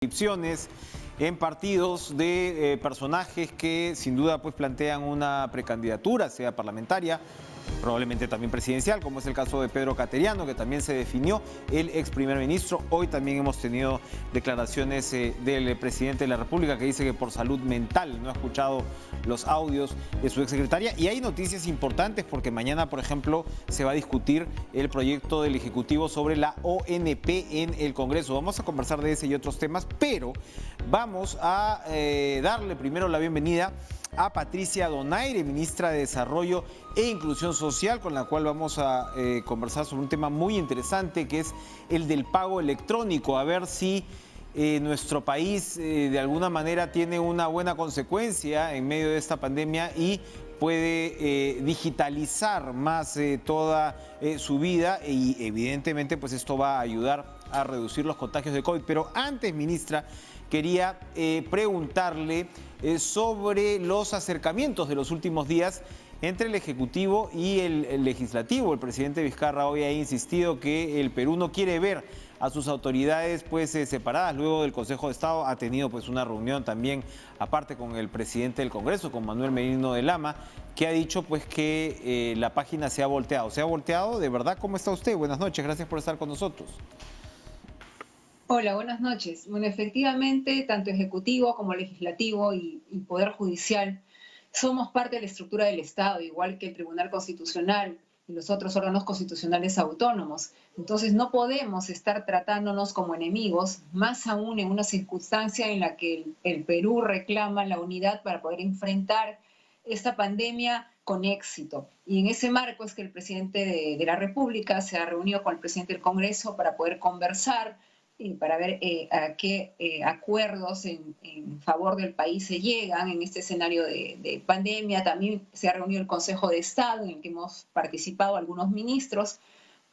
Inscripciones en partidos de personajes que sin duda pues plantean una precandidatura, sea parlamentaria, probablemente también presidencial, como es el caso de Pedro Cateriano, que también se definió el ex primer ministro. Hoy también hemos tenido declaraciones del presidente de la República que dice que por salud mental no ha escuchado los audios de su exsecretaria. Y hay noticias importantes porque mañana, por ejemplo, se va a discutir el proyecto del Ejecutivo sobre la ONP en el Congreso. Vamos a conversar de ese y otros temas, pero vamos a darle primero la bienvenida a Patricia Donaire, ministra de Desarrollo e Inclusión Social, con la cual vamos a conversar sobre un tema muy interesante que es el del pago electrónico. A ver si nuestro país de alguna manera tiene una buena consecuencia en medio de esta pandemia y puede digitalizar más toda su vida y evidentemente pues esto va a ayudar a reducir los contagios de COVID. Pero antes, ministra, quería preguntarle sobre los acercamientos de los últimos días entre el Ejecutivo y el Legislativo. El presidente Vizcarra hoy ha insistido que el Perú no quiere ver a sus autoridades pues separadas. Luego del Consejo de Estado ha tenido pues una reunión también aparte con el presidente del Congreso, con Manuel Merino de Lama, que ha dicho pues que la página se ha volteado. ¿Se ha volteado? ¿De verdad? ¿Cómo está usted? Buenas noches, gracias por estar con nosotros. Hola, buenas noches. Bueno, efectivamente, tanto Ejecutivo como Legislativo y Poder Judicial somos parte de la estructura del Estado, igual que el Tribunal Constitucional y los otros órganos constitucionales autónomos. Entonces, no podemos estar tratándonos como enemigos, más aún en una circunstancia en la que el Perú reclama la unidad para poder enfrentar esta pandemia con éxito. Y en ese marco es que el presidente de la República se ha reunido con el presidente del Congreso para poder conversar y para ver a qué acuerdos en favor del país se llegan en este escenario de pandemia. También se ha reunido el Consejo de Estado, en el que hemos participado algunos ministros,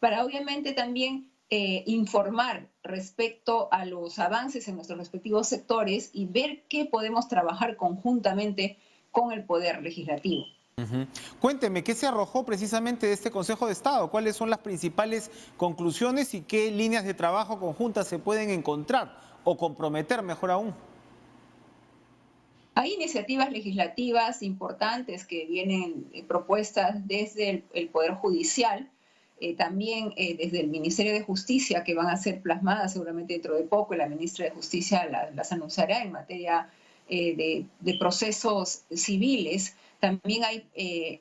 para obviamente también informar respecto a los avances en nuestros respectivos sectores y ver qué podemos trabajar conjuntamente con el Poder Legislativo. Cuénteme, ¿qué se arrojó precisamente de este Consejo de Estado? ¿Cuáles son las principales conclusiones y qué líneas de trabajo conjuntas se pueden encontrar o comprometer, mejor aún? Hay iniciativas legislativas importantes que vienen propuestas desde el Poder Judicial, también desde el Ministerio de Justicia, que van a ser plasmadas seguramente dentro de poco, y la ministra de Justicia las anunciará en materia de procesos civiles. También hay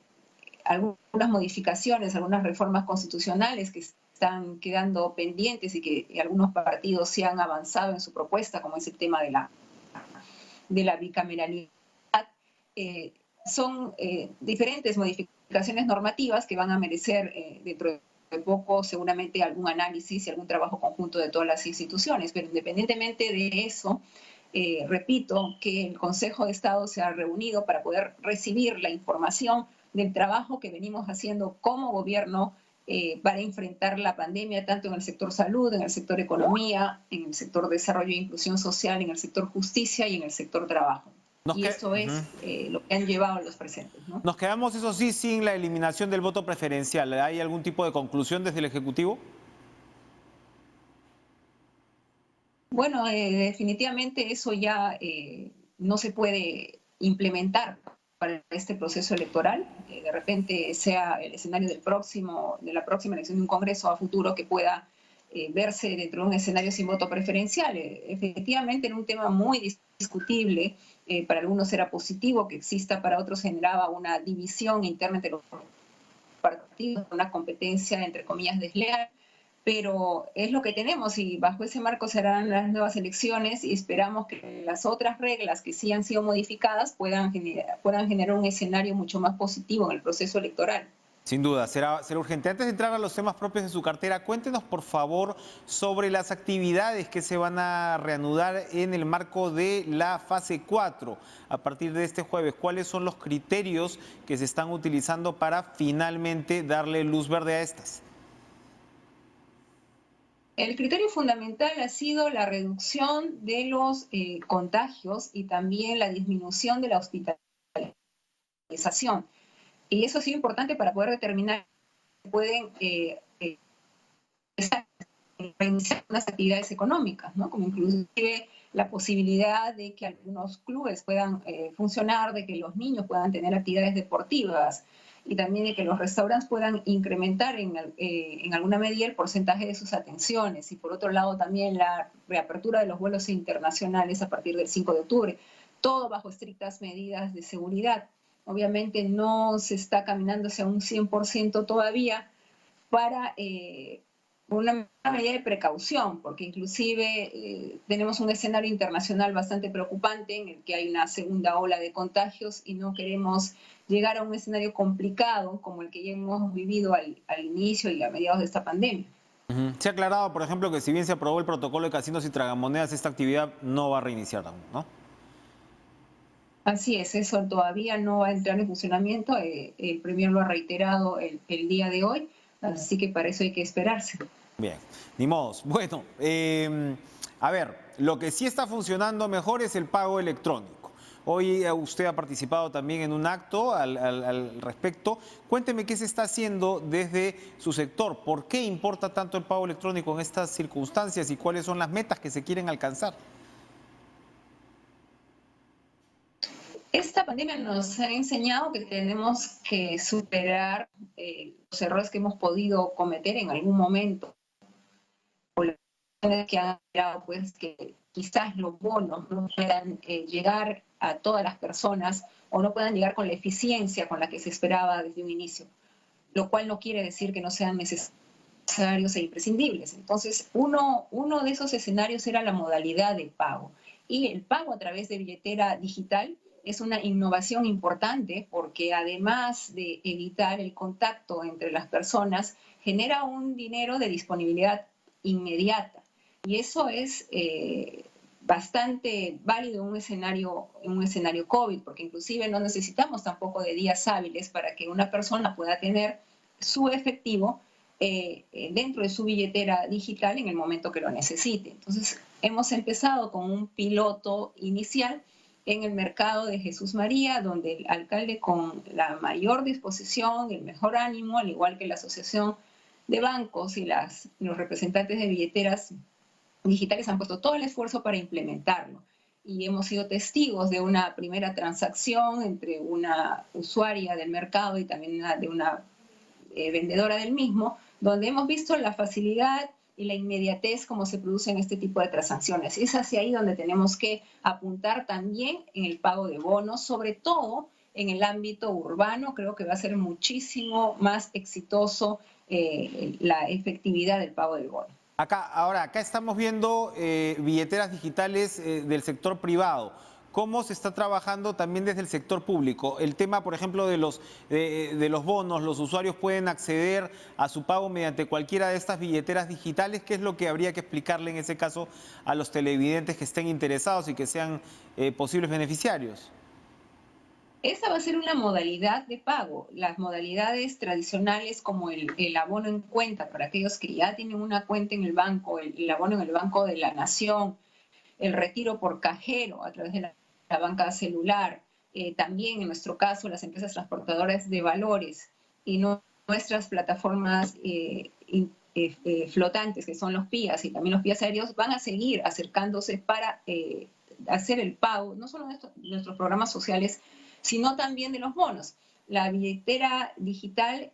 algunas modificaciones, algunas reformas constitucionales que están quedando pendientes y que algunos partidos sí han avanzado en su propuesta, como es el tema de la bicameralidad. Son diferentes modificaciones normativas que van a merecer dentro de poco seguramente algún análisis y algún trabajo conjunto de todas las instituciones, pero independientemente de eso, repito que el Consejo de Estado se ha reunido para poder recibir la información del trabajo que venimos haciendo como gobierno para enfrentar la pandemia, tanto en el sector salud, en el sector economía, en el sector desarrollo e inclusión social, en el sector justicia y en el sector trabajo. Y eso es lo que han llevado los presentes, ¿no? Nos quedamos, eso sí, sin la eliminación del voto preferencial. ¿Hay algún tipo de conclusión desde el Ejecutivo? Bueno, definitivamente eso ya no se puede implementar para este proceso electoral. De repente sea el escenario de la próxima elección de un Congreso a futuro que pueda verse dentro de un escenario sin voto preferencial. Efectivamente, en un tema muy discutible, para algunos era positivo que exista, para otros generaba una división interna entre los partidos, una competencia, entre comillas, desleal, pero es lo que tenemos y bajo ese marco serán las nuevas elecciones y esperamos que las otras reglas que sí han sido modificadas puedan generar un escenario mucho más positivo en el proceso electoral. Sin duda, será urgente. Antes de entrar a los temas propios de su cartera, cuéntenos por favor sobre las actividades que se van a reanudar en el marco de la fase 4 a partir de este jueves. ¿Cuáles son los criterios que se están utilizando para finalmente darle luz verde a estas? El criterio fundamental ha sido la reducción de los contagios y también la disminución de la hospitalización. Y eso ha sido importante para poder determinar si pueden reiniciar unas actividades económicas, ¿no? Como inclusive la posibilidad de que algunos clubes puedan funcionar, de que los niños puedan tener actividades deportivas y también de que los restaurantes puedan incrementar en alguna medida el porcentaje de sus atenciones. Y por otro lado también la reapertura de los vuelos internacionales a partir del 5 de octubre, todo bajo estrictas medidas de seguridad. Obviamente no se está caminando hacia un 100% todavía para una medida de precaución, porque inclusive tenemos un escenario internacional bastante preocupante en el que hay una segunda ola de contagios y no queremos llegar a un escenario complicado como el que ya hemos vivido al inicio y a mediados de esta pandemia. Se ha aclarado, por ejemplo, que si bien se aprobó el protocolo de casinos y tragamonedas, esta actividad no va a reiniciar aún, ¿no? Así es, eso todavía no va a entrar en funcionamiento. El Premier lo ha reiterado el día de hoy, así que para eso hay que esperarse. Bien, ni modos. Bueno, a ver, lo que sí está funcionando mejor es el pago electrónico. Hoy usted ha participado también en un acto al respecto. Cuénteme qué se está haciendo desde su sector. ¿Por qué importa tanto el pago electrónico en estas circunstancias y cuáles son las metas que se quieren alcanzar? Esta pandemia nos ha enseñado que tenemos que superar los errores que hemos podido cometer en algún momento, o las que han creado, pues, que quizás los bonos no puedan llegar a todas las personas o no puedan llegar con la eficiencia con la que se esperaba desde un inicio, lo cual no quiere decir que no sean necesarios e imprescindibles. Entonces, uno de esos escenarios era la modalidad de pago, y el pago a través de billetera digital es una innovación importante porque además de evitar el contacto entre las personas, genera un dinero de disponibilidad inmediata. Y eso es bastante válido en un escenario COVID, porque inclusive no necesitamos tampoco de días hábiles para que una persona pueda tener su efectivo dentro de su billetera digital en el momento que lo necesite. Entonces, hemos empezado con un piloto inicial en el mercado de Jesús María, donde el alcalde, con la mayor disposición, el mejor ánimo, al igual que la Asociación de Bancos y los representantes de billeteras digitales, han puesto todo el esfuerzo para implementarlo. Y hemos sido testigos de una primera transacción entre una usuaria del mercado y también de una vendedora del mismo, donde hemos visto la facilidad y la inmediatez como se producen este tipo de transacciones. Y es hacia ahí donde tenemos que apuntar también en el pago de bonos, sobre todo en el ámbito urbano. Creo que va a ser muchísimo más exitoso la efectividad del pago del bono. Acá estamos viendo billeteras digitales del sector privado. ¿Cómo se está trabajando también desde el sector público? El tema, por ejemplo, de los bonos, los usuarios pueden acceder a su pago mediante cualquiera de estas billeteras digitales. ¿Qué es lo que habría que explicarle en ese caso a los televidentes que estén interesados y que sean posibles beneficiarios? Esa va a ser una modalidad de pago. Las modalidades tradicionales como el abono en cuenta para aquellos que ya tienen una cuenta en el banco, el abono en el Banco de la Nación, el retiro por cajero a través de la banca celular, también en nuestro caso las empresas transportadoras de valores y nuestras plataformas flotantes, que son los PIAs y también los PIAs aéreos, van a seguir acercándose para hacer el pago, no solo de nuestros programas sociales, sino también de los bonos. La billetera digital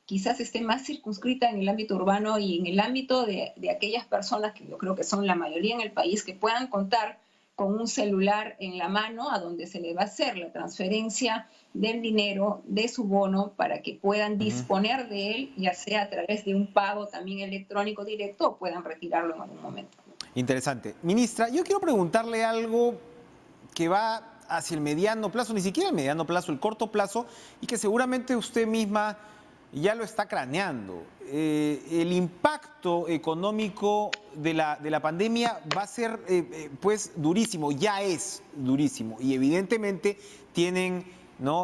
quizás esté más circunscrita en el ámbito urbano y en el ámbito de aquellas personas que yo creo que son la mayoría en el país, que puedan contar con un celular en la mano a donde se le va a hacer la transferencia del dinero de su bono para que puedan disponer de él, ya sea a través de un pago también electrónico directo o puedan retirarlo en algún momento. Interesante. Ministra, yo quiero preguntarle algo que va hacia el mediano plazo, ni siquiera el mediano plazo, el corto plazo, y que seguramente usted misma ya lo está craneando. El impacto económico de la pandemia va a ser pues durísimo, ya es durísimo, y evidentemente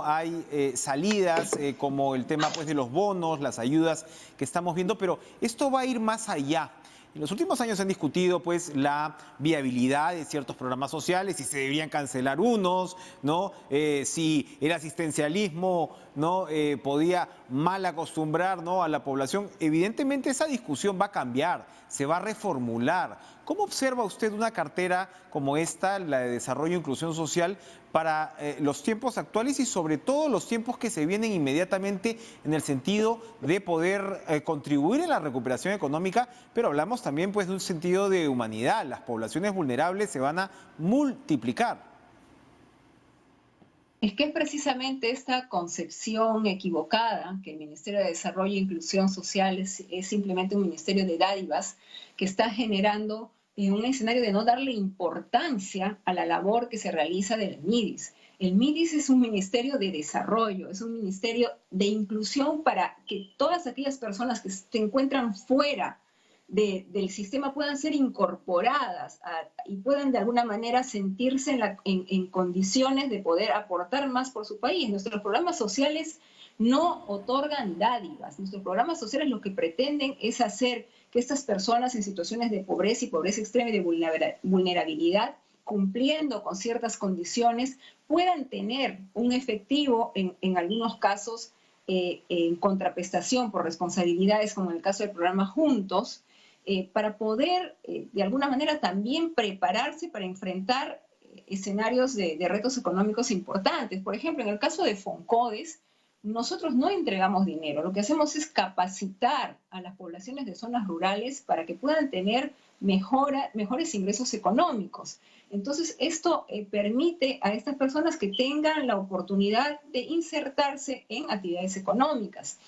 hay salidas como el tema pues de los bonos, las ayudas que estamos viendo, pero esto va a ir más allá. En los últimos años se han discutido pues la viabilidad de ciertos programas sociales, si se deberían cancelar unos, ¿no? Si el asistencialismo no podía mal acostumbrar, ¿no?, a la población. Evidentemente esa discusión va a cambiar, se va a reformular. ¿Cómo observa usted una cartera como esta, la de Desarrollo e Inclusión Social, para los tiempos actuales y sobre todo los tiempos que se vienen inmediatamente en el sentido de poder contribuir en la recuperación económica, pero hablamos también pues de un sentido de humanidad? Las poblaciones vulnerables se van a multiplicar. Es que es precisamente esta concepción equivocada que el Ministerio de Desarrollo e Inclusión Social es simplemente un ministerio de dádivas que está generando un escenario de no darle importancia a la labor que se realiza del MIDIS. El MIDIS es un ministerio de desarrollo, es un ministerio de inclusión para que todas aquellas personas que se encuentran fuera del sistema puedan ser incorporadas y puedan de alguna manera sentirse en condiciones de poder aportar más por su país. Nuestros programas sociales no otorgan dádivas. Nuestros programas sociales lo que pretenden es hacer que estas personas en situaciones de pobreza y pobreza extrema y de vulnerabilidad, cumpliendo con ciertas condiciones, puedan tener un efectivo, en algunos casos, en contraprestación por responsabilidades, como en el caso del programa Juntos, para poder, de alguna manera, también prepararse para enfrentar escenarios de retos económicos importantes. Por ejemplo, en el caso de Foncodes, nosotros no entregamos dinero. Lo que hacemos es capacitar a las poblaciones de zonas rurales para que puedan tener mejores ingresos económicos. Entonces, esto permite a estas personas que tengan la oportunidad de insertarse en actividades económicas.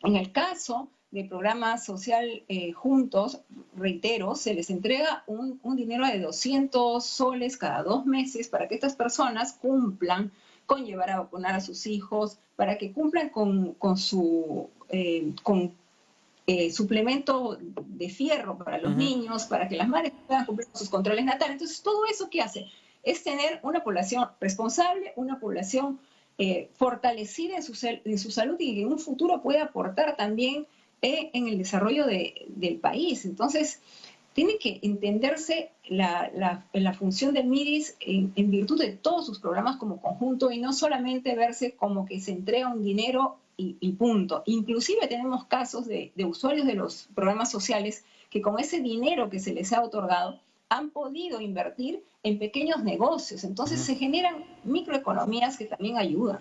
En el caso del programa social Juntos, reitero, se les entrega un dinero de 200 soles cada 2 meses para que estas personas cumplan con llevar a vacunar a sus hijos, para que cumplan con su suplemento de fierro para los niños, para que las madres puedan cumplir con sus controles natales. Entonces, todo eso que hace es tener una población responsable, una población fortalecida en su salud y que en un futuro pueda aportar también en el desarrollo del país. Entonces, tiene que entenderse la función del MIDIS en virtud de todos sus programas como conjunto y no solamente verse como que se entrega un dinero y punto. Inclusive tenemos casos de usuarios de los programas sociales que con ese dinero que se les ha otorgado han podido invertir en pequeños negocios. Entonces se generan microeconomías que también ayudan.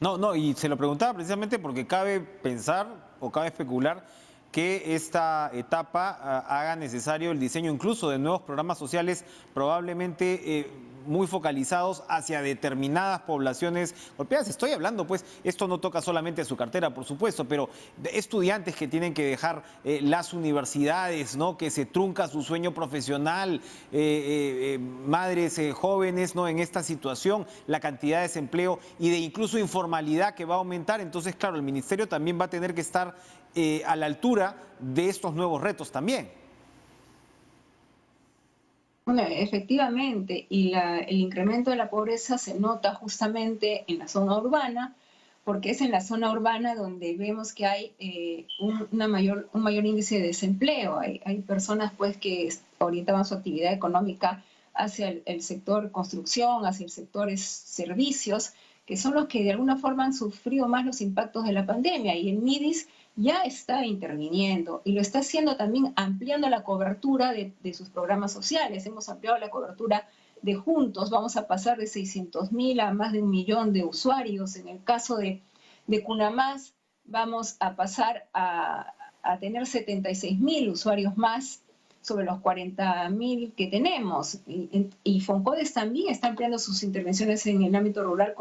No, y se lo preguntaba precisamente porque cabe pensar o cabe especular que esta etapa haga necesario el diseño incluso de nuevos programas sociales, probablemente muy focalizados hacia determinadas poblaciones golpeadas. Estoy hablando, pues, esto no toca solamente a su cartera, por supuesto, pero de estudiantes que tienen que dejar las universidades, ¿no? Que se trunca su sueño profesional, madres jóvenes, ¿no? En esta situación, la cantidad de desempleo y de incluso informalidad que va a aumentar. Entonces, claro, el ministerio también va a tener que estar a la altura de estos nuevos retos también. Bueno, efectivamente, y el incremento de la pobreza se nota justamente en la zona urbana, porque es en la zona urbana donde vemos que hay un mayor índice de desempleo. Hay personas pues que orientaban su actividad económica hacia el sector construcción, hacia el sector servicios, que son los que de alguna forma han sufrido más los impactos de la pandemia. Y el MIDIS ya está interviniendo y lo está haciendo también ampliando la cobertura de sus programas sociales. Hemos ampliado la cobertura de Juntos, vamos a pasar de 600.000 a más de 1 millón de usuarios. En el caso de Cunamás, vamos a pasar a tener 76.000 usuarios más sobre los 40.000 que tenemos. Y Foncodes también está ampliando sus intervenciones en el ámbito rural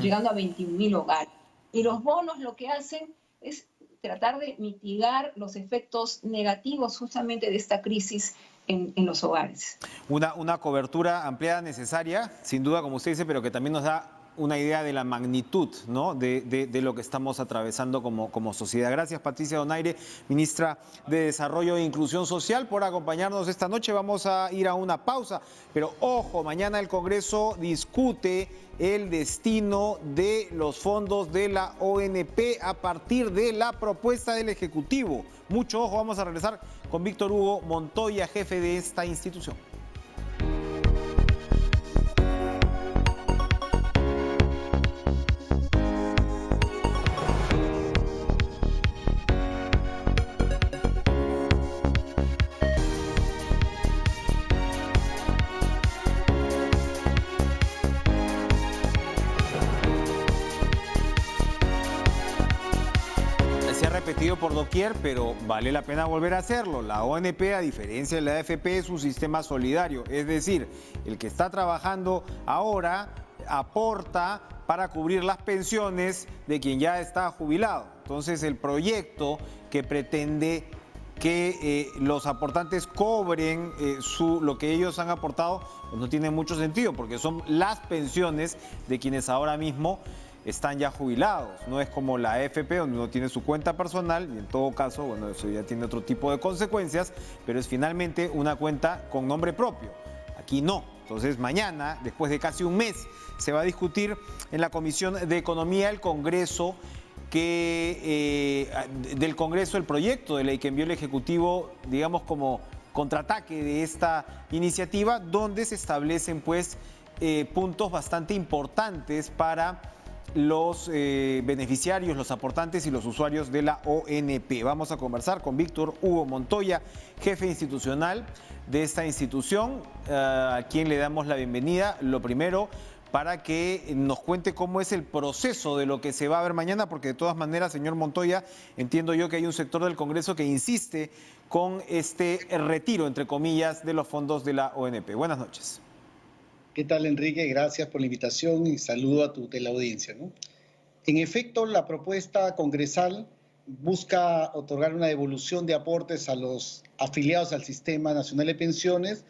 llegando a 21.000 hogares. Y los bonos lo que hacen es tratar de mitigar los efectos negativos justamente de esta crisis en los hogares. Una cobertura ampliada necesaria, sin duda, como usted dice, pero que también nos da una idea de la magnitud, ¿no? de lo que estamos atravesando como sociedad. Gracias, Patricia Donaire, ministra de Desarrollo e Inclusión Social, por acompañarnos esta noche. Vamos a ir a una pausa, pero ojo, mañana el Congreso discute el destino de los fondos de la ONP a partir de la propuesta del Ejecutivo. Mucho ojo, vamos a regresar con Víctor Hugo Montoya, jefe de esta institución. discutido por doquier, pero vale la pena volver a hacerlo. La ONP, a diferencia de la AFP, es un sistema solidario. Es decir, el que está trabajando ahora aporta para cubrir las pensiones de quien ya está jubilado. Entonces, el proyecto que pretende que los aportantes cobren lo que ellos han aportado, pues no tiene mucho sentido, porque son las pensiones de quienes ahora mismo están ya jubilados. No es como la AFP, donde uno tiene su cuenta personal, y en todo caso, bueno, eso ya tiene otro tipo de consecuencias, pero es finalmente una cuenta con nombre propio. Aquí no. Entonces, mañana, después de casi un mes, se va a discutir en la Comisión de Economía del Congreso del Congreso el proyecto de ley que envió el Ejecutivo, digamos, como contraataque de esta iniciativa, donde se establecen pues puntos bastante importantes para los beneficiarios, los aportantes y los usuarios de la ONP. Vamos a conversar con Víctor Hugo Montoya, jefe institucional de esta institución, a quien le damos la bienvenida. Lo primero, para que nos cuente cómo es el proceso de lo que se va a ver mañana, porque de todas maneras, señor Montoya, entiendo yo que hay un sector del Congreso que insiste con este retiro, entre comillas, de los fondos de la ONP. Buenas noches. ¿Qué tal, Enrique? Gracias por la invitación y saludo a tu teleaudiencia, ¿no? En efecto, la propuesta congresal busca otorgar una devolución de aportes a los afiliados al Sistema Nacional de Pensiones.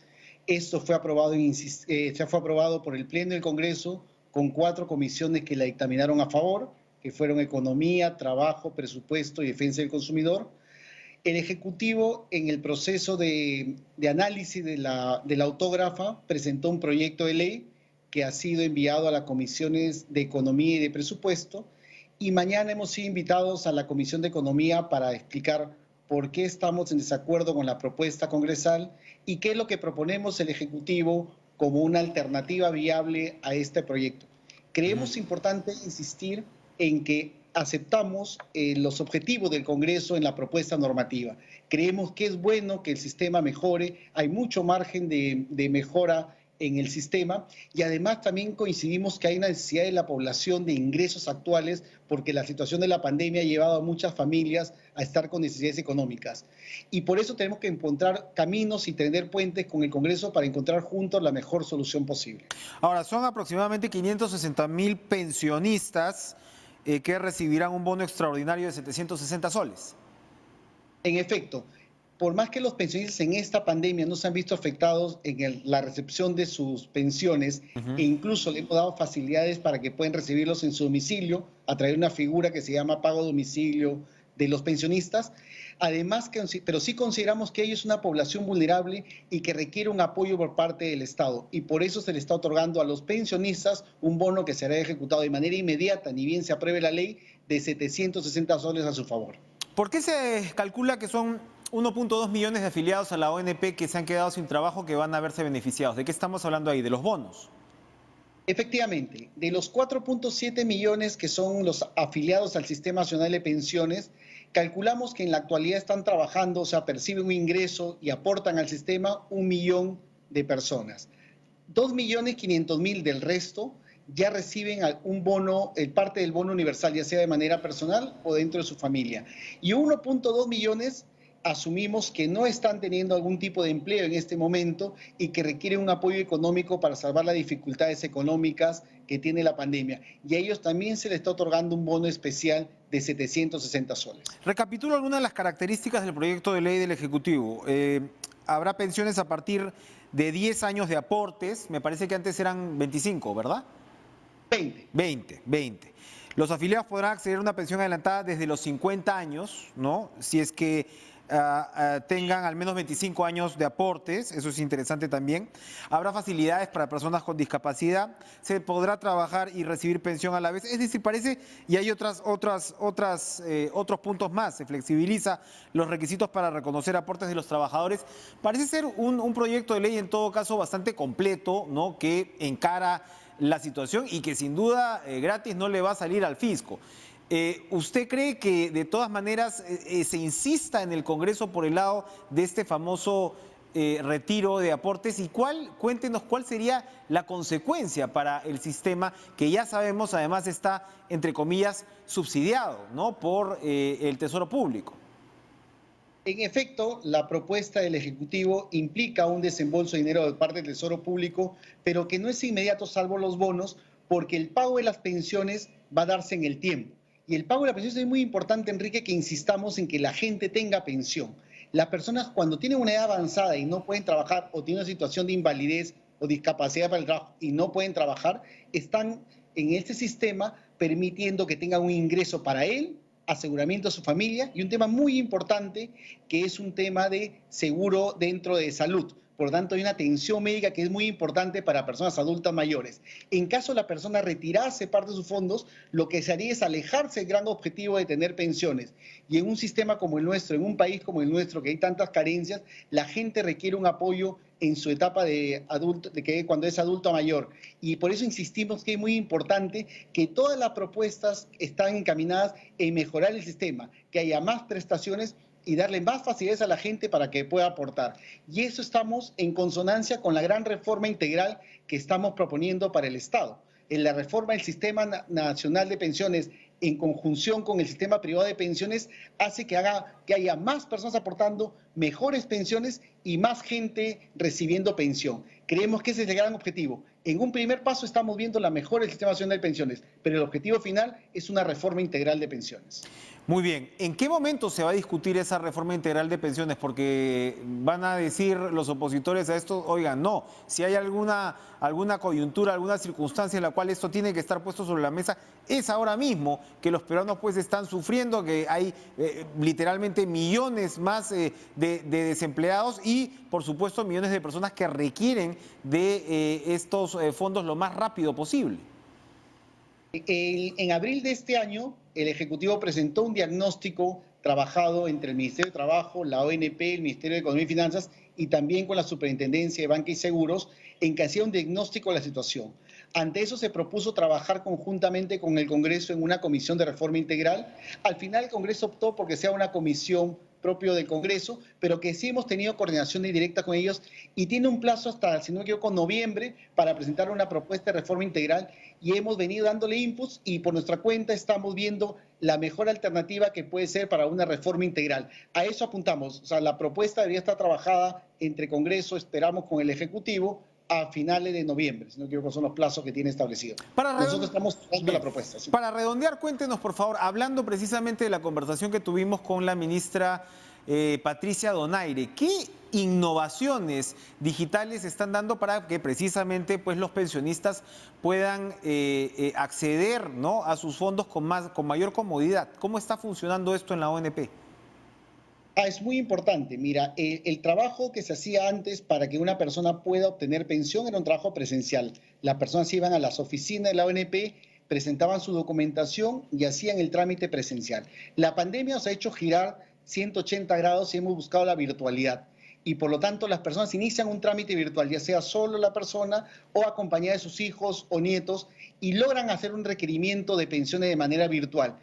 Esto fue aprobado, fue aprobado por el Pleno del Congreso con 4 comisiones que la dictaminaron a favor, que fueron Economía, Trabajo, Presupuesto y Defensa del Consumidor. El Ejecutivo, en el proceso de análisis de la autógrafa, presentó un proyecto de ley que ha sido enviado a las comisiones de Economía y de Presupuesto, y mañana hemos sido invitados a la Comisión de Economía para explicar por qué estamos en desacuerdo con la propuesta congresal y qué es lo que proponemos el Ejecutivo como una alternativa viable a este proyecto. Creemos importante insistir en que aceptamos los objetivos del Congreso en la propuesta normativa. Creemos que es bueno que el sistema mejore, hay mucho margen de mejora en el sistema, y además también coincidimos que hay una necesidad de la población de ingresos actuales, porque la situación de la pandemia ha llevado a muchas familias a estar con necesidades económicas. Y por eso tenemos que encontrar caminos y tender puentes con el Congreso para encontrar juntos la mejor solución posible. Ahora, son aproximadamente 560.000 pensionistas que recibirán un bono extraordinario de 760 soles. En efecto, por más que los pensionistas en esta pandemia no se han visto afectados en la recepción de sus pensiones, e incluso le hemos dado facilidades para que puedan recibirlos en su domicilio a través de una figura que se llama pago a domicilio de los pensionistas. Además, pero sí consideramos que ellos es una población vulnerable y que requiere un apoyo por parte del Estado, y por eso se le está otorgando a los pensionistas un bono que será ejecutado de manera inmediata, ni bien se apruebe la ley, de 760 soles a su favor. ¿Por qué se calcula que son 1.2 millones de afiliados a la ONP que se han quedado sin trabajo, que van a verse beneficiados? ¿De qué estamos hablando ahí? ¿De los bonos? Efectivamente, de los 4.7 millones que son los afiliados al Sistema Nacional de Pensiones, calculamos que en la actualidad están trabajando, o sea, perciben un ingreso y aportan al sistema 1 millón de personas. 2.500.000 del resto ya reciben un bono, parte del bono universal, ya sea de manera personal o dentro de su familia. Y 1.2 millones asumimos que no están teniendo algún tipo de empleo en este momento y que requieren un apoyo económico para salvar las dificultades económicas que tiene la pandemia. Y a ellos también se les está otorgando un bono especial de 760 soles. Recapitulo algunas de las características del proyecto de ley del Ejecutivo. Habrá pensiones a partir de 10 años de aportes, me parece que antes eran 25, ¿verdad? 20. Los afiliados podrán acceder a una pensión adelantada desde los 50 años, ¿no? Si es que tengan al menos 25 años de aportes, eso es interesante también. Habrá facilidades para personas con discapacidad, se podrá trabajar y recibir pensión a la vez. Es decir, parece, y hay otros puntos más, se flexibiliza los requisitos para reconocer aportes de los trabajadores. Parece ser un proyecto de ley en todo caso bastante completo, ¿no? Que encara la situación y que sin duda gratis no le va a salir al fisco. ¿Usted cree que de todas maneras se insista en el Congreso por el lado de este famoso retiro de aportes y cuéntenos cuál sería la consecuencia para el sistema que ya sabemos además está, entre comillas, subsidiado, ¿no?, por el Tesoro Público. En efecto, la propuesta del Ejecutivo implica un desembolso de dinero de parte del Tesoro Público, pero que no es inmediato salvo los bonos, porque el pago de las pensiones va a darse en el tiempo. Y el pago de las pensiones es muy importante, Enrique, que insistamos en que la gente tenga pensión. Las personas cuando tienen una edad avanzada y no pueden trabajar o tienen una situación de invalidez o discapacidad para el trabajo y no pueden trabajar, están en este sistema permitiendo que tengan un ingreso para él, aseguramiento a su familia y un tema muy importante que es un tema de seguro dentro de salud. Por lo tanto, hay una atención médica que es muy importante para personas adultas mayores. En caso de la persona retirarse parte de sus fondos, lo que se haría es alejarse del gran objetivo de tener pensiones. Y en un sistema como el nuestro, en un país como el nuestro, que hay tantas carencias, la gente requiere un apoyo en su etapa de adulto, cuando es adulto mayor. Y por eso insistimos que es muy importante que todas las propuestas están encaminadas en mejorar el sistema, que haya más prestaciones y darle más facilidades a la gente para que pueda aportar. Y eso estamos en consonancia con la gran reforma integral que estamos proponiendo para el Estado. En la reforma del Sistema Nacional de Pensiones, en conjunción con el sistema privado de pensiones, hace que haya más personas aportando, mejores pensiones y más gente recibiendo pensión. Creemos que ese es el gran objetivo. En un primer paso estamos viendo la mejora del Sistema Nacional de Pensiones, pero el objetivo final es una reforma integral de pensiones. Muy bien, ¿en qué momento se va a discutir esa reforma integral de pensiones? Porque van a decir los opositores a esto, oigan, no, si hay alguna coyuntura, alguna circunstancia en la cual esto tiene que estar puesto sobre la mesa, es ahora mismo que los peruanos pues están sufriendo, que hay literalmente millones más de desempleados y por supuesto millones de personas que requieren de estos fondos lo más rápido posible. En abril de este año, el Ejecutivo presentó un diagnóstico trabajado entre el Ministerio de Trabajo, la ONP, el Ministerio de Economía y Finanzas y también con la Superintendencia de Banca y Seguros, en que hacía un diagnóstico de la situación. Ante eso se propuso trabajar conjuntamente con el Congreso en una comisión de reforma integral. Al final el Congreso optó porque sea una comisión propio del Congreso, pero que sí hemos tenido coordinación directa con ellos y tiene un plazo hasta, si no me equivoco, noviembre para presentar una propuesta de reforma integral y hemos venido dándole inputs y por nuestra cuenta estamos viendo la mejor alternativa que puede ser para una reforma integral. A eso apuntamos, o sea, la propuesta debería estar trabajada entre Congreso, esperamos con el Ejecutivo, a finales de noviembre, si no me equivoco, son los plazos que tiene establecido. Nosotros estamos dando la propuesta. ¿Sí? Para redondear, cuéntenos, por favor, hablando precisamente de la conversación que tuvimos con la ministra Patricia Donaire, ¿qué innovaciones digitales están dando para que precisamente pues, los pensionistas puedan acceder, ¿no?, a sus fondos con mayor comodidad? ¿Cómo está funcionando esto en la ONP? Es muy importante. Mira, el trabajo que se hacía antes para que una persona pueda obtener pensión era un trabajo presencial. Las personas iban a las oficinas de la ONP, presentaban su documentación y hacían el trámite presencial. La pandemia nos ha hecho girar 180 grados y hemos buscado la virtualidad. Y por lo tanto las personas inician un trámite virtual, ya sea solo la persona o acompañada de sus hijos o nietos, y logran hacer un requerimiento de pensiones de manera virtual.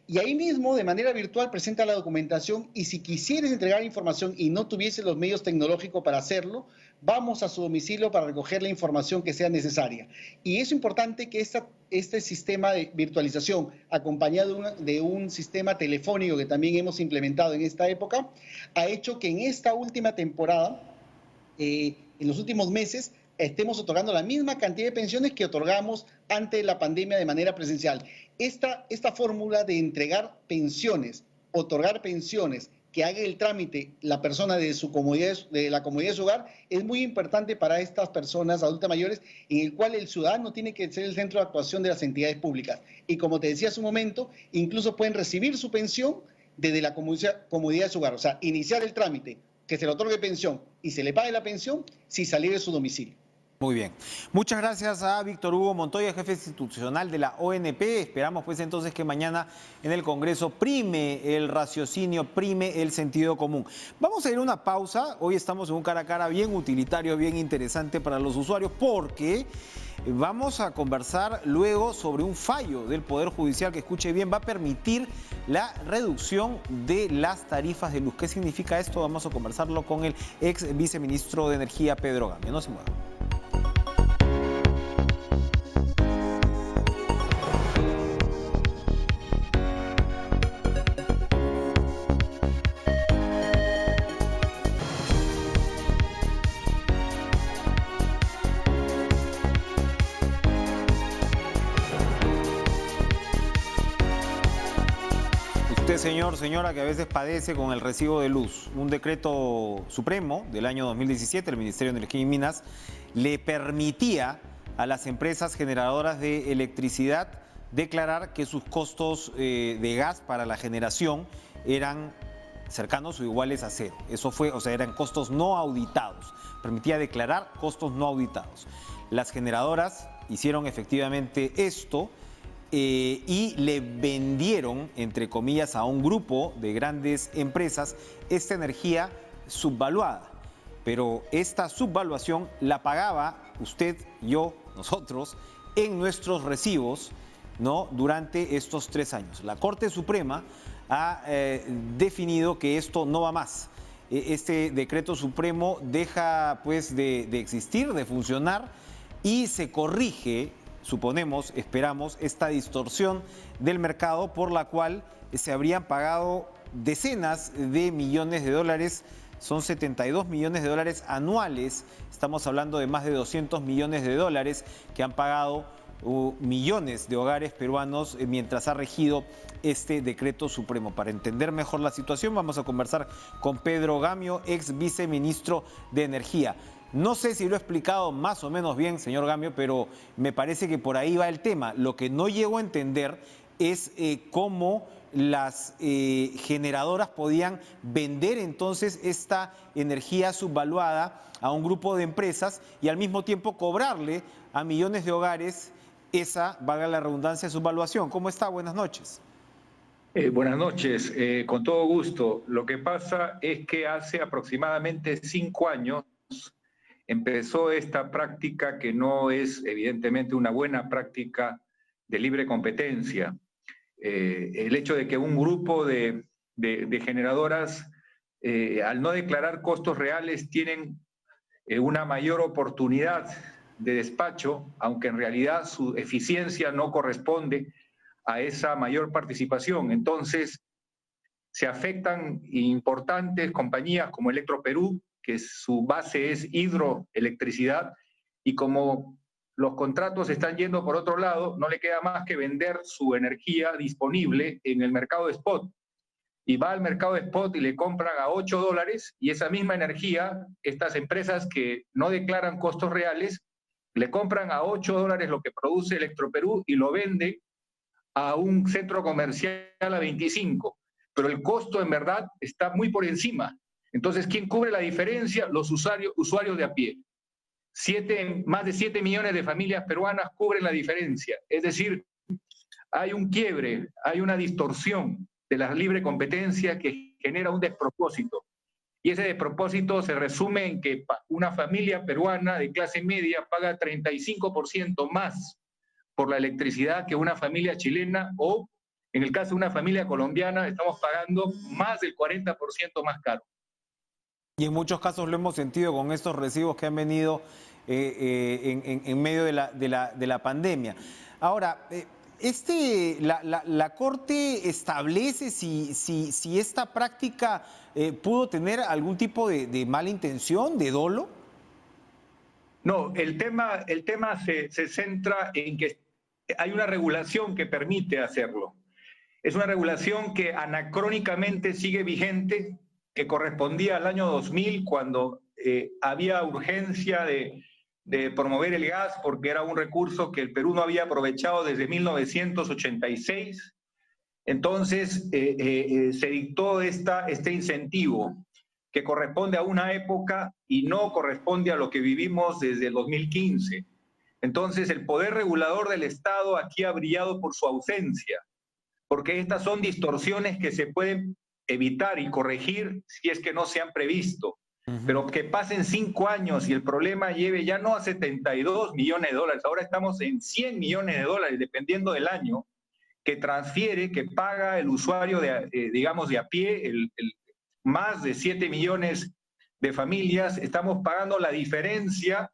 Y ahí mismo, de manera virtual, presenta la documentación y si quisieres entregar información y no tuviese los medios tecnológicos para hacerlo, vamos a su domicilio para recoger la información que sea necesaria. Y es importante que este sistema de virtualización, acompañado de un sistema telefónico que también hemos implementado en esta época, ha hecho que en esta última temporada, en los últimos meses, estemos otorgando la misma cantidad de pensiones que otorgamos antes de la pandemia de manera presencial. Esta fórmula de entregar pensiones, otorgar pensiones, que haga el trámite la persona de la comodidad de su hogar, es muy importante para estas personas adultas mayores, en el cual el ciudadano tiene que ser el centro de actuación de las entidades públicas. Y como te decía hace un momento, incluso pueden recibir su pensión desde la comodidad de su hogar. O sea, iniciar el trámite, que se le otorgue pensión y se le pague la pensión sin salir de su domicilio. Muy bien. Muchas gracias a Víctor Hugo Montoya, jefe institucional de la ONP. Esperamos pues entonces que mañana en el Congreso prime el raciocinio, prime el sentido común. Vamos a ir a una pausa. Hoy estamos en un cara a cara bien utilitario, bien interesante para los usuarios porque Vamos a conversar luego sobre un fallo del Poder Judicial que, escuche bien, va a permitir la reducción de las tarifas de luz. ¿Qué significa esto? Vamos a conversarlo con el ex viceministro de Energía, Pedro Gamio. No se mueva. Usted, señor, señora, que a veces padece con el recibo de luz, un decreto supremo del año 2017, el Ministerio de Energía y Minas, le permitía a las empresas generadoras de electricidad declarar que sus costos de gas para la generación eran cercanos o iguales a cero. Eso fue, o sea, eran costos no auditados. Permitía declarar costos no auditados. Las generadoras hicieron efectivamente esto. Y le vendieron, entre comillas, a un grupo de grandes empresas esta energía subvaluada. Pero esta subvaluación la pagaba usted, yo, nosotros, en nuestros recibos, ¿no?, durante estos 3 años. La Corte Suprema ha definido que esto no va más. Este decreto supremo deja pues de existir, de funcionar, y se corrige, suponemos, esperamos, esta distorsión del mercado por la cual se habrían pagado decenas de millones de dólares. Son 72 millones de dólares anuales. Estamos hablando de más de 200 millones de dólares que han pagado millones de hogares peruanos mientras ha regido este decreto supremo. Para entender mejor la situación, vamos a conversar con Pedro Gamio, ex viceministro de Energía. No sé si lo he explicado más o menos bien, señor Gamio, pero me parece que por ahí va el tema. Lo que no llego a entender es cómo las generadoras podían vender entonces esta energía subvaluada a un grupo de empresas y al mismo tiempo cobrarle a millones de hogares esa, valga la redundancia, subvaluación. ¿Cómo está? Buenas noches. Buenas noches, con todo gusto. Lo que pasa es que hace aproximadamente 5 años empezó esta práctica que no es evidentemente una buena práctica de libre competencia. El hecho de que un grupo de generadoras, al no declarar costos reales, tienen una mayor oportunidad de despacho, aunque en realidad su eficiencia no corresponde a esa mayor participación. Entonces, se afectan importantes compañías como Electroperú, que su base es hidroelectricidad, y como los contratos están yendo por otro lado, no le queda más que vender su energía disponible en el mercado de spot. Y va al mercado de spot y le compran a $8, y esa misma energía, estas empresas que no declaran costos reales, le compran a $8 lo que produce Electroperú y lo venden a un centro comercial a 25. Pero el costo en verdad está muy por encima. Entonces, ¿quién cubre la diferencia? Los usuarios de a pie. Más de 7 millones de familias peruanas cubren la diferencia. Es decir, hay un quiebre, hay una distorsión de la libre competencia que genera un despropósito. Y ese despropósito se resume en que una familia peruana de clase media paga 35% más por la electricidad que una familia chilena, o en el caso de una familia colombiana estamos pagando más del 40% más caro. Y en muchos casos lo hemos sentido con estos recibos que han venido en medio de la pandemia. Ahora, la Corte establece si esta práctica pudo tener algún tipo de mala intención, de dolo. No, el tema se centra en que hay una regulación que permite hacerlo. Es una regulación que anacrónicamente sigue vigente, que correspondía al año 2000, cuando había urgencia de promover el gas, porque era un recurso que el Perú no había aprovechado desde 1986. Entonces se dictó este incentivo, que corresponde a una época y no corresponde a lo que vivimos desde el 2015. Entonces, el poder regulador del Estado aquí ha brillado por su ausencia, porque estas son distorsiones que se pueden evitar y corregir si es que no se han previsto. Pero que pasen 5 años y el problema lleve ya no a 72 millones de dólares, ahora estamos en 100 millones de dólares, dependiendo del año, que transfiere, que paga el usuario, digamos, de a pie, más de 7 millones de familias, estamos pagando la diferencia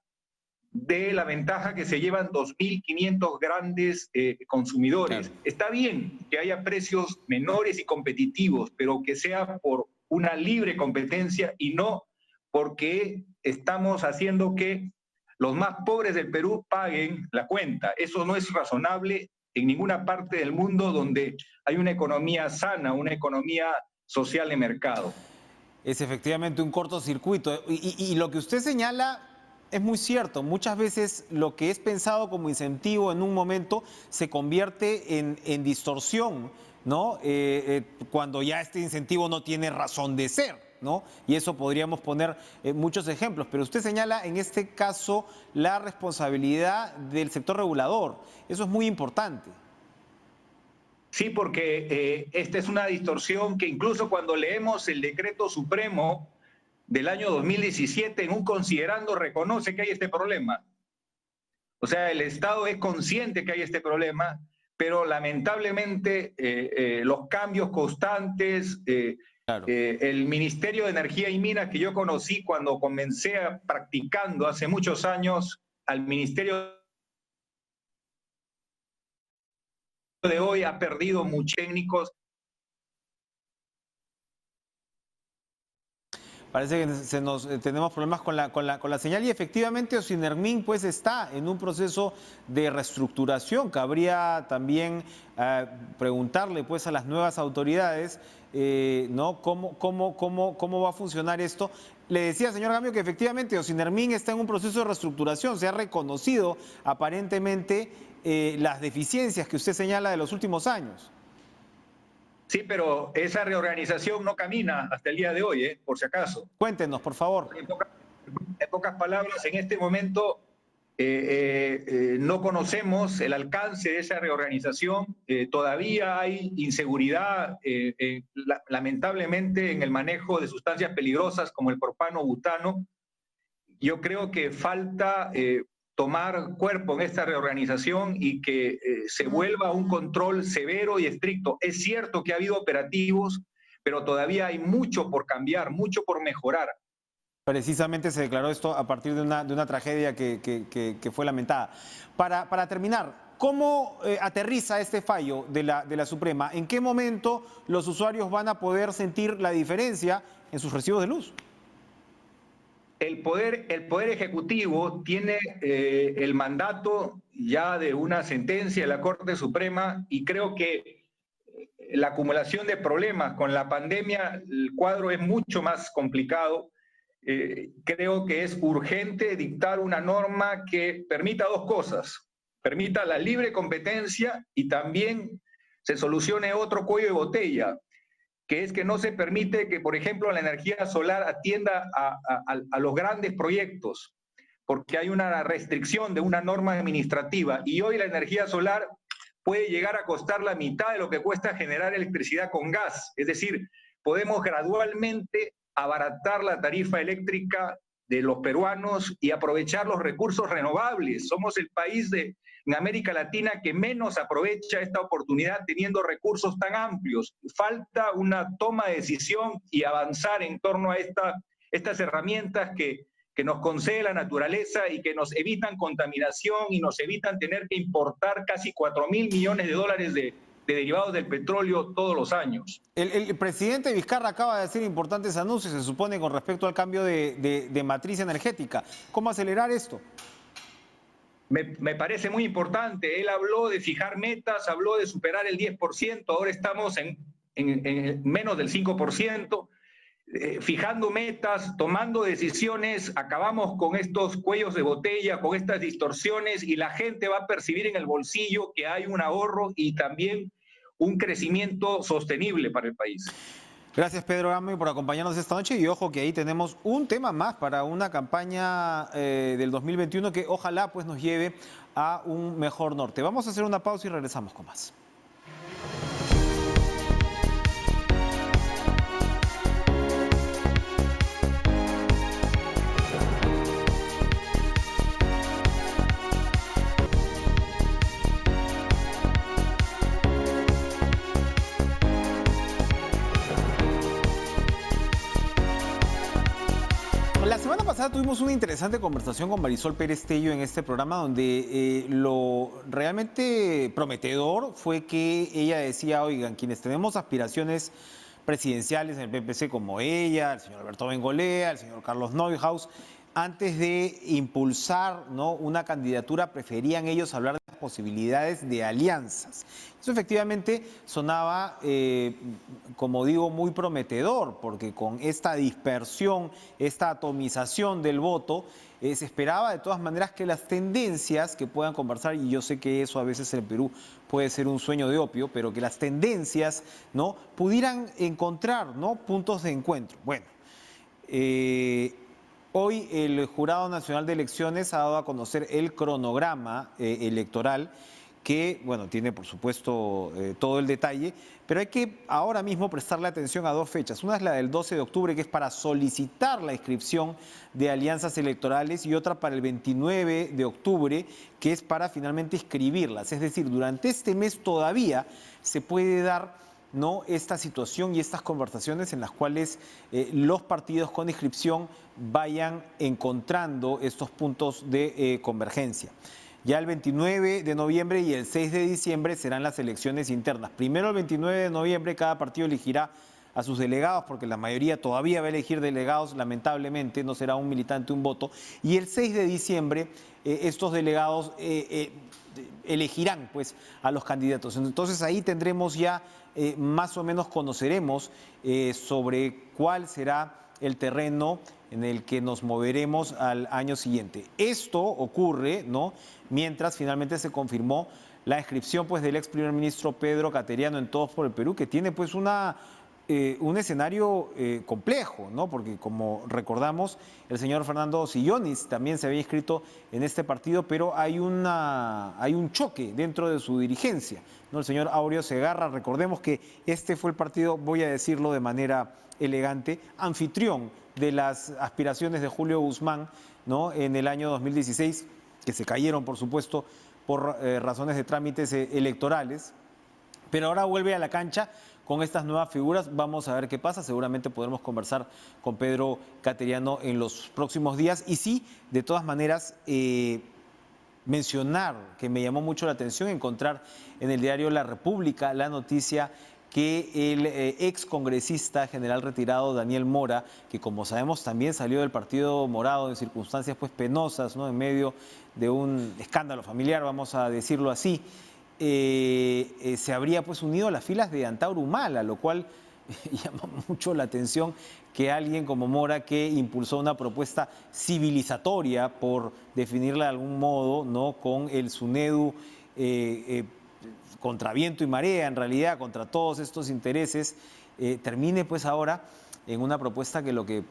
de la ventaja que se llevan 2.500 grandes consumidores. Claro. Está bien que haya precios menores y competitivos, pero que sea por una libre competencia y no porque estamos haciendo que los más pobres del Perú paguen la cuenta. Eso no es razonable en ninguna parte del mundo donde hay una economía sana, una economía social de mercado. Es efectivamente un cortocircuito. Y lo que usted señala es muy cierto. Muchas veces lo que es pensado como incentivo en un momento se convierte en distorsión, ¿no? Cuando ya este incentivo no tiene razón de ser, ¿no? Y eso podríamos poner muchos ejemplos, pero usted señala en este caso la responsabilidad del sector regulador. Eso es muy importante. Sí, porque esta es una distorsión que incluso cuando leemos el decreto supremo del año 2017, en un considerando reconoce que hay este problema. O sea, el Estado es consciente que hay este problema, pero lamentablemente los cambios constantes, claro. El Ministerio de Energía y Minas que yo conocí cuando comencé practicando hace muchos años, al Ministerio de hoy ha perdido muchos técnicos. Parece que tenemos problemas con la señal y efectivamente Ocinermin pues está en un proceso de reestructuración. Cabría también preguntarle pues a las nuevas autoridades ¿no? ¿Cómo va a funcionar esto? Le decía, señor Gamio, que efectivamente Ocinermin está en un proceso de reestructuración. Se ha reconocido aparentemente las deficiencias que usted señala de los últimos años. Sí, pero esa reorganización no camina hasta el día de hoy, por si acaso. Cuéntenos, por favor. En pocas palabras, en este momento no conocemos el alcance de esa reorganización. Todavía hay inseguridad, lamentablemente, en el manejo de sustancias peligrosas como el propano-butano. Yo creo que falta tomar cuerpo en esta reorganización y que se vuelva un control severo y estricto. Es cierto que ha habido operativos, pero todavía hay mucho por cambiar, mucho por mejorar. Precisamente se declaró esto a partir de una tragedia que fue lamentada. Para terminar, ¿cómo aterriza este fallo de la Suprema? ¿En qué momento los usuarios van a poder sentir la diferencia en sus recibos de luz? El Poder Ejecutivo tiene el mandato ya de una sentencia de la Corte Suprema y creo que la acumulación de problemas con la pandemia, el cuadro es mucho más complicado. Creo que es urgente dictar una norma que permita dos cosas. Permita la libre competencia y también se solucione otro cuello de botella, que es que no se permite que, por ejemplo, la energía solar atienda a los grandes proyectos, porque hay una restricción de una norma administrativa y hoy la energía solar puede llegar a costar la mitad de lo que cuesta generar electricidad con gas. Es decir, podemos gradualmente abaratar la tarifa eléctrica de los peruanos y aprovechar los recursos renovables. Somos el país en América Latina que menos aprovecha esta oportunidad teniendo recursos tan amplios. Falta una toma de decisión y avanzar en torno a estas herramientas que nos concede la naturaleza y que nos evitan contaminación y nos evitan tener que importar casi 4.000 millones de dólares de derivados del petróleo todos los años. El presidente Vizcarra acaba de hacer importantes anuncios, se supone, con respecto al cambio de matriz energética. ¿Cómo acelerar esto? Me parece muy importante. Él habló de fijar metas, habló de superar el 10%, ahora estamos en menos del 5%. Fijando metas, tomando decisiones, acabamos con estos cuellos de botella, con estas distorsiones y la gente va a percibir en el bolsillo que hay un ahorro y también un crecimiento sostenible para el país. Gracias, Pedro Gamio, por acompañarnos esta noche y ojo que ahí tenemos un tema más para una campaña del 2021 que ojalá pues nos lleve a un mejor norte. Vamos a hacer una pausa y regresamos con más. pasada tuvimos una interesante conversación con Marisol Pérez Tello en este programa donde lo realmente prometedor fue que ella decía, oigan, quienes tenemos aspiraciones presidenciales en el PPC como ella, el señor Alberto Bengolea, el señor Carlos Neuhaus, antes de impulsar, ¿no?, una candidatura, preferían ellos hablar de las posibilidades de alianzas. Eso efectivamente sonaba, como digo, muy prometedor, porque con esta dispersión, esta atomización del voto, se esperaba de todas maneras que las tendencias que puedan conversar, y yo sé que eso a veces en Perú puede ser un sueño de opio, pero que las tendencias, ¿no?, pudieran encontrar, ¿no?, puntos de encuentro. Bueno, hoy el Jurado Nacional de Elecciones ha dado a conocer el cronograma electoral que, bueno, tiene por supuesto todo el detalle, pero hay que ahora mismo prestarle atención a dos fechas. Una es la del 12 de octubre, que es para solicitar la inscripción de alianzas electorales, y otra para el 29 de octubre, que es para finalmente inscribirlas. Es decir, durante este mes todavía se puede dar, ¿no?, esta situación y estas conversaciones en las cuales los partidos con inscripción vayan encontrando estos puntos de convergencia. Ya el 29 de noviembre y el 6 de diciembre serán las elecciones internas. Primero, el 29 de noviembre, cada partido elegirá a sus delegados, porque la mayoría todavía va a elegir delegados, lamentablemente, no será un militante un voto. Y el 6 de diciembre, estos delegados elegirán pues a los candidatos. Entonces ahí tendremos ya, más o menos conoceremos sobre cuál será el terreno en el que nos moveremos al año siguiente. Esto ocurre, ¿no?, mientras finalmente se confirmó la inscripción pues del ex primer ministro Pedro Cateriano en Todos por el Perú, que tiene pues un escenario complejo, ¿no?, porque como recordamos, el señor Fernando Sillonis también se había inscrito en este partido, pero hay un choque dentro de su dirigencia, ¿no? El señor Áureo Segarra, recordemos que este fue el partido, voy a decirlo de manera elegante, anfitrión de las aspiraciones de Julio Guzmán, ¿no?, en el año 2016, que se cayeron, por supuesto, por razones de trámites electorales, pero ahora vuelve a la cancha con estas nuevas figuras. Vamos a ver qué pasa. Seguramente podremos conversar con Pedro Cateriano en los próximos días. Y sí, de todas maneras, mencionar que me llamó mucho la atención encontrar en el diario La República la noticia que el ex congresista general retirado Daniel Mora, que como sabemos también salió del Partido Morado en circunstancias pues penosas, ¿no?, en medio de un escándalo familiar, vamos a decirlo así, se habría pues unido a las filas de Antauro Humala, lo cual llama mucho la atención que alguien como Mora, que impulsó una propuesta civilizatoria, por definirla de algún modo, ¿no?, con el SUNEDU, contra viento y marea, en realidad, contra todos estos intereses, termine pues ahora en una propuesta que lo que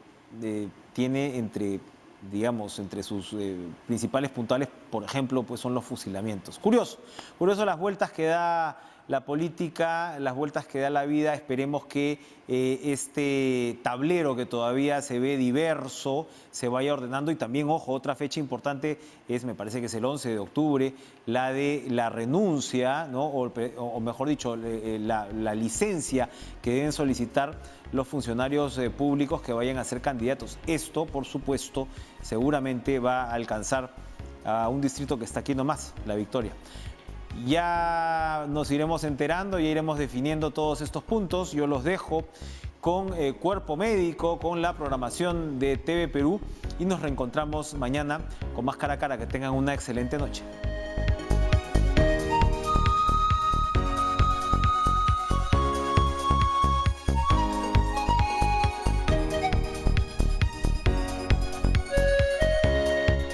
tiene entre sus principales puntales, por ejemplo, pues son los fusilamientos. Curioso las vueltas que da la política, las vueltas que da la vida. Esperemos que este tablero, que todavía se ve diverso, se vaya ordenando. Y también, ojo, otra fecha importante es, me parece que es el 11 de octubre, la de la renuncia, ¿no?, o mejor dicho, la licencia que deben solicitar los funcionarios públicos que vayan a ser candidatos. Esto, por supuesto, seguramente va a alcanzar a un distrito que está aquí nomás, La Victoria. Ya nos iremos enterando, ya iremos definiendo todos estos puntos. Yo los dejo con Cuerpo Médico, con la programación de TV Perú, y nos reencontramos mañana con más Cara a Cara. Que tengan una excelente noche.